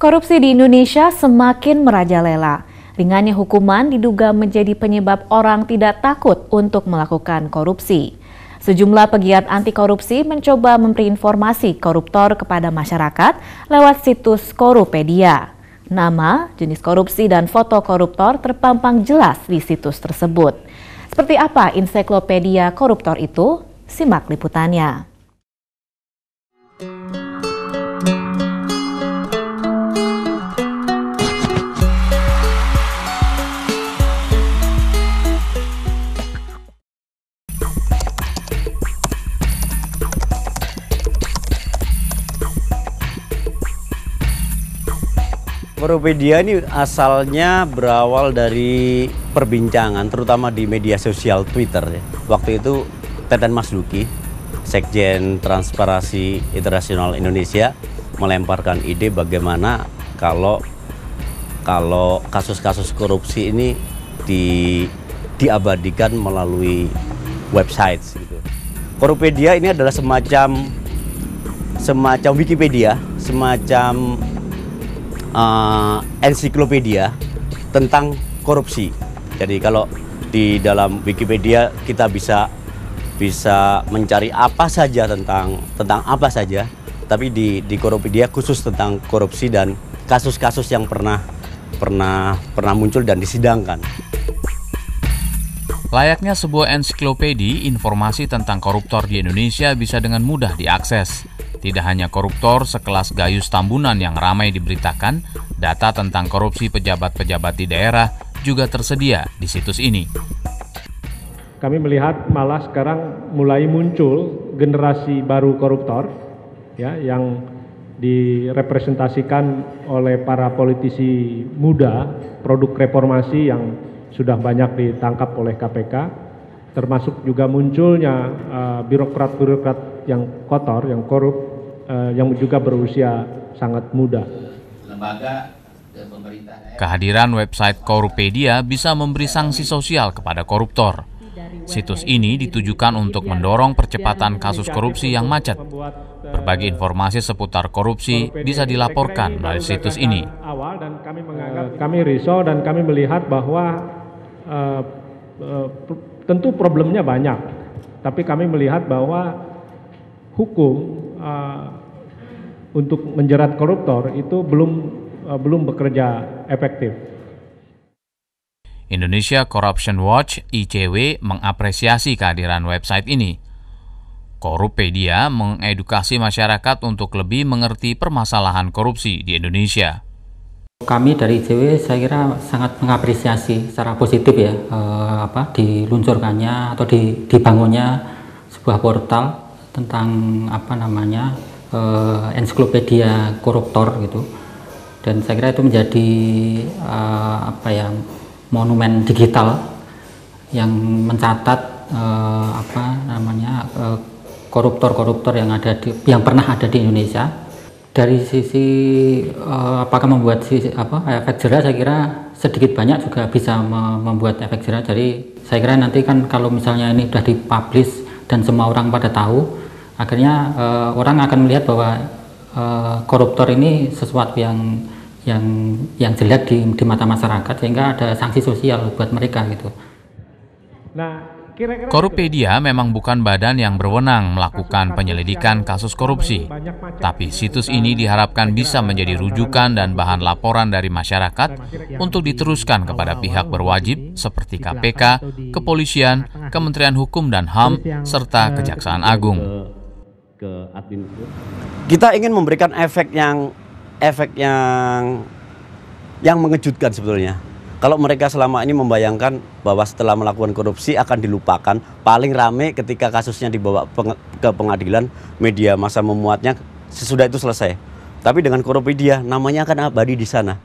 Korupsi di Indonesia semakin merajalela. Ringannya hukuman diduga menjadi penyebab orang tidak takut untuk melakukan korupsi. Sejumlah pegiat anti korupsi mencoba memberi informasi koruptor kepada masyarakat lewat situs Korupedia. Nama, jenis korupsi, dan foto koruptor terpampang jelas di situs tersebut. Seperti apa ensiklopedia koruptor itu? Simak liputannya. Korupedia ini asalnya berawal dari perbincangan, terutama di media sosial Twitter. Waktu itu Teten Mas Duki, Sekjen Transparansi Internasional Indonesia, melemparkan ide bagaimana kalau kasus-kasus korupsi ini diabadikan melalui website. Gitu. Korupedia ini adalah semacam Wikipedia, semacam ensiklopedia tentang korupsi. Jadi kalau di dalam Wikipedia kita bisa mencari apa saja tentang apa saja, tapi di Korupedia khusus tentang korupsi dan kasus-kasus yang pernah muncul dan disidangkan. Layaknya sebuah ensiklopedi, informasi tentang koruptor di Indonesia bisa dengan mudah diakses. Tidak hanya koruptor sekelas Gayus Tambunan yang ramai diberitakan, data tentang korupsi pejabat-pejabat di daerah juga tersedia di situs ini. Kami melihat malah sekarang mulai muncul generasi baru koruptor, ya, yang direpresentasikan oleh para politisi muda, produk reformasi yang sudah banyak ditangkap oleh KPK, termasuk juga munculnya birokrat-birokrat yang kotor, yang korup, yang juga berusia sangat muda. Kehadiran website Korupedia bisa memberi sanksi sosial kepada koruptor. Situs ini ditujukan untuk mendorong percepatan kasus korupsi yang macet. Berbagai informasi seputar korupsi bisa dilaporkan melalui situs ini. Kami risau dan kami melihat bahwa tentu problemnya banyak, tapi kami melihat bahwa hukum untuk menjerat koruptor itu belum bekerja efektif. Indonesia Corruption Watch (ICW) mengapresiasi kehadiran website ini. Korupedia mengedukasi masyarakat untuk lebih mengerti permasalahan korupsi di Indonesia. Kami dari ICW saya kira sangat mengapresiasi secara positif ya diluncurkannya atau dibangunnya sebuah portal tentang ensiklopedia koruptor gitu, dan saya kira itu menjadi monumen digital yang mencatat koruptor-koruptor yang pernah ada di Indonesia. Dari sisi apakah membuat efek jerah, saya kira sedikit banyak juga bisa membuat efek jerah. Jadi saya kira nanti kan kalau misalnya ini sudah dipublish dan semua orang pada tahu, akhirnya orang akan melihat bahwa koruptor ini sesuatu yang jelek di mata masyarakat, sehingga ada sanksi sosial buat mereka gitu. Korupedia memang bukan badan yang berwenang melakukan penyelidikan kasus korupsi, tapi situs ini diharapkan bisa menjadi rujukan dan bahan laporan dari masyarakat untuk diteruskan kepada pihak berwajib seperti KPK, Kepolisian, Kementerian Hukum dan HAM, serta Kejaksaan Agung. Kita ingin memberikan efek yang mengejutkan sebetulnya. Kalau mereka selama ini membayangkan bahwa setelah melakukan korupsi akan dilupakan, paling rame ketika kasusnya dibawa ke pengadilan, media massa memuatnya, sesudah itu selesai. Tapi dengan Korupedia, namanya akan abadi di sana.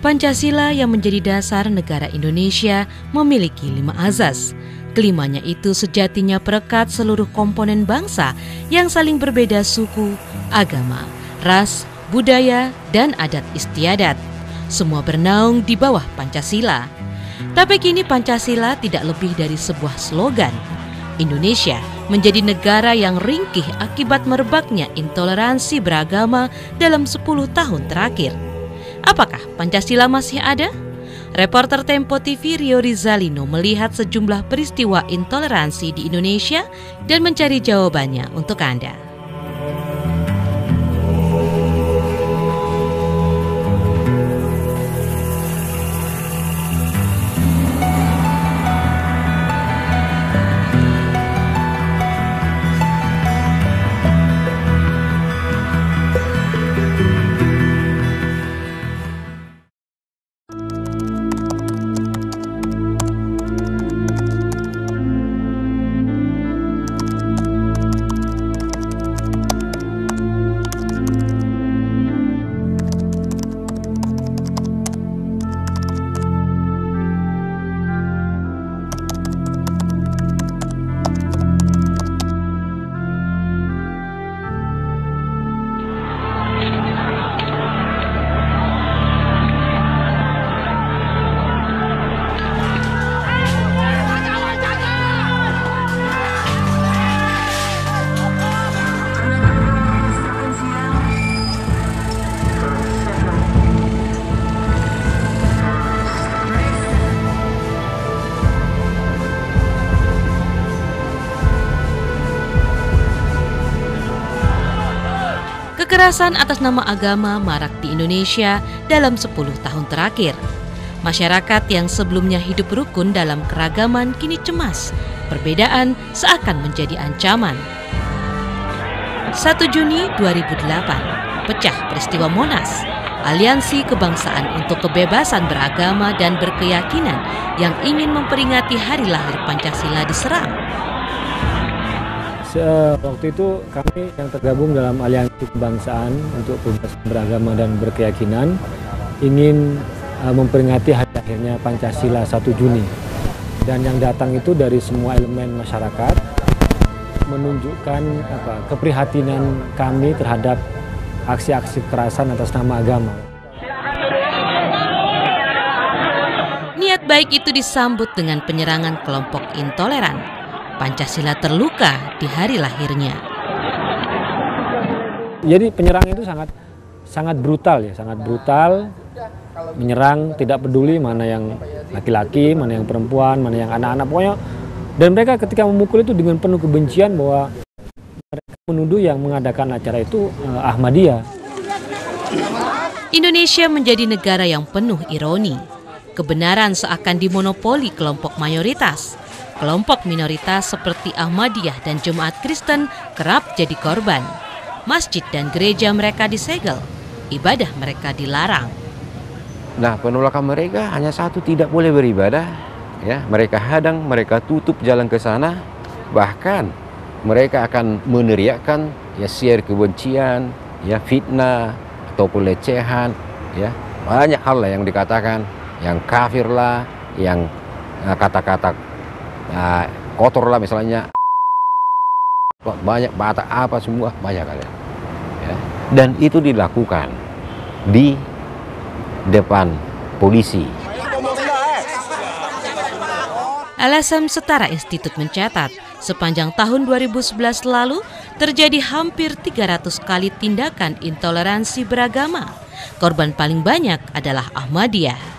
Pancasila yang menjadi dasar negara Indonesia memiliki 5 azas. Kelimanya itu sejatinya perekat seluruh komponen bangsa yang saling berbeda suku, agama, ras, budaya, dan adat istiadat. Semua bernaung di bawah Pancasila. Tapi kini Pancasila tidak lebih dari sebuah slogan. Indonesia menjadi negara yang ringkih akibat merebaknya intoleransi beragama dalam 10 tahun terakhir. Apakah Pancasila masih ada? Reporter Tempo TV Rio Rizalino melihat sejumlah peristiwa intoleransi di Indonesia dan mencari jawabannya untuk Anda. Kekerasan atas nama agama marak di Indonesia dalam 10 tahun terakhir. Masyarakat yang sebelumnya hidup rukun dalam keragaman kini cemas. Perbedaan seakan menjadi ancaman. 1 Juni 2008, pecah peristiwa Monas. Aliansi Kebangsaan untuk Kebebasan Beragama dan Berkeyakinan yang ingin memperingati hari lahir Pancasila diserang. Waktu itu kami yang tergabung dalam Aliansi Kebangsaan untuk Kebebasan Beragama dan Berkeyakinan ingin memperingati hari lahirnya Pancasila 1 Juni. Dan yang datang itu dari semua elemen masyarakat menunjukkan keprihatinan kami terhadap aksi-aksi kekerasan atas nama agama. Niat baik itu disambut dengan penyerangan kelompok intoleran. Pancasila terluka di hari lahirnya. Jadi penyerangan itu sangat brutal ya, sangat brutal. Menyerang tidak peduli mana yang laki-laki, mana yang perempuan, mana yang anak-anak, pokoknya. Dan mereka ketika memukul itu dengan penuh kebencian bahwa mereka menuduh yang mengadakan acara itu Ahmadiyah. Indonesia menjadi negara yang penuh ironi. Kebenaran seakan dimonopoli kelompok mayoritas. Kelompok minoritas seperti Ahmadiyah dan Jemaat Kristen kerap jadi korban. Masjid dan gereja mereka disegel, ibadah mereka dilarang. Nah, penolakan mereka hanya satu, tidak boleh beribadah. Ya, mereka hadang, mereka tutup jalan ke sana. Bahkan mereka akan meneriakkan ya siar kebencian, ya fitnah atau pelecehan, ya banyak hal lah yang dikatakan, yang kafir lah, yang kata-kata kotor lah misalnya, banyak batak apa semua banyak kali. Ya. Dan itu dilakukan di depan polisi. LSM Setara Institut mencatat, sepanjang tahun 2011 lalu terjadi hampir 300 kali tindakan intoleransi beragama. Korban paling banyak adalah Ahmadiyah.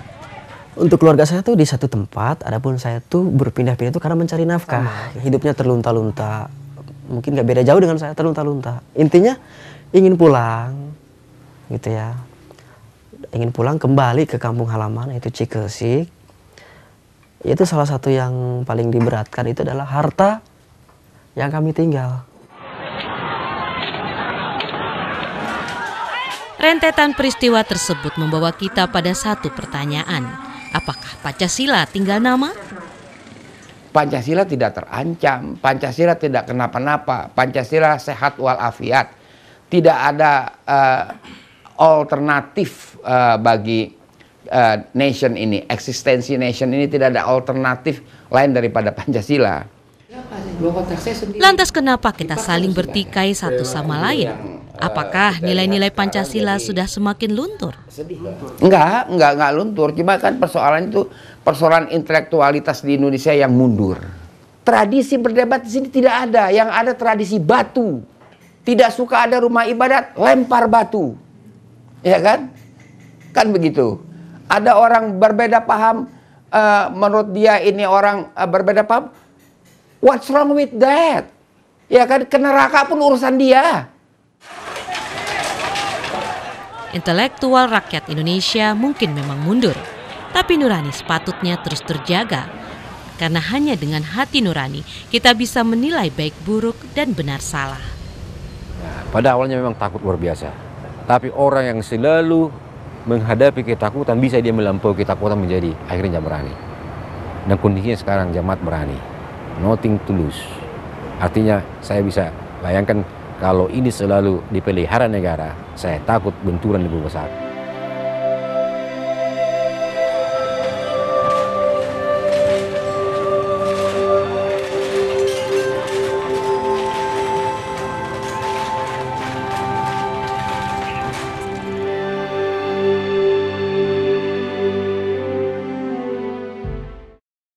Untuk keluarga saya tuh di satu tempat, adapun saya tuh berpindah-pindah itu karena mencari nafkah. Hidupnya terlunta-lunta. Mungkin nggak beda jauh dengan saya, terlunta-lunta. Intinya ingin pulang, gitu ya. Ingin pulang kembali ke kampung halaman, yaitu Cikesik. Itu salah satu yang paling diberatkan itu adalah harta yang kami tinggal. Rentetan peristiwa tersebut membawa kita pada satu pertanyaan. Apakah Pancasila tinggal nama? Pancasila tidak terancam, Pancasila tidak kenapa-napa, Pancasila sehat walafiat. Tidak ada alternatif bagi nation ini, eksistensi nation ini tidak ada alternatif lain daripada Pancasila. Lantas kenapa kita saling bertikai satu sama lain? Apakah nilai-nilai Pancasila sudah semakin luntur? Enggak luntur. Cuma kan persoalan itu persoalan intelektualitas di Indonesia yang mundur. Tradisi berdebat di sini tidak ada. Yang ada tradisi batu. Tidak suka ada rumah ibadat, lempar batu. Ya kan? Kan begitu. Ada orang berbeda paham, menurut dia ini orang berbeda paham. What's wrong with that? Ya kan, ke neraka pun urusan dia. Intelektual rakyat Indonesia mungkin memang mundur, tapi nurani sepatutnya terus terjaga. Karena hanya dengan hati nurani, kita bisa menilai baik buruk dan benar salah. Pada awalnya memang takut luar biasa. Tapi orang yang selalu menghadapi ketakutan, bisa dia melampaui ketakutan menjadi akhirnya berani. Dan kondisinya sekarang jamaat berani. Nothing to lose. Artinya saya bisa bayangkan kalau ini selalu dipelihara negara, saya takut benturan lebih besar.